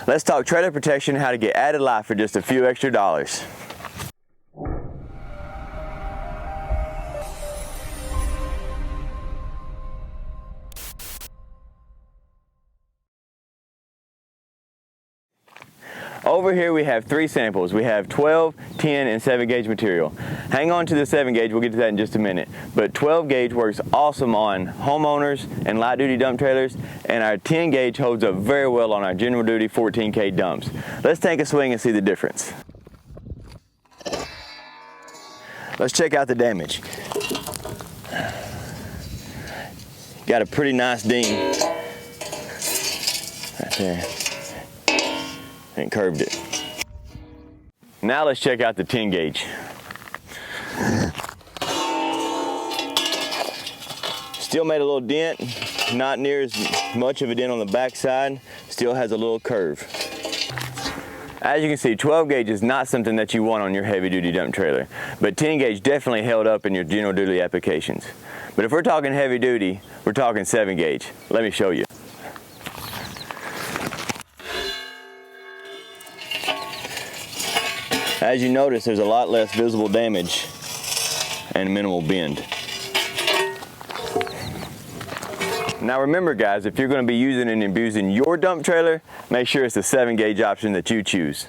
Let's talk trailer protection and how to get added life for just a few extra dollars. Over here we have 3 samples. We have 12, 10, and 7 gauge material. Hang on to the 7 gauge, we'll get to that in just a minute. But 12 gauge works awesome on homeowners and light duty dump trailers, and our 10 gauge holds up very well on our general duty 14K dumps. Let's take a swing and see the difference. Let's check out the damage. Got a pretty nice ding right there. And curved it. Now let's check out the 10 gauge. Still made a little dent, not near as much of a dent on the back side, still has a little curve. As you can see, 12 gauge is not something that you want on your heavy duty dump trailer, but 10 gauge definitely held up in your general duty applications. But if we're talking heavy duty, we're talking 7 gauge. Let me show you. As you notice, there's a lot less visible damage and minimal bend. Now remember guys, if you're going to be using and abusing your dump trailer, make sure it's the 7 gauge option that you choose.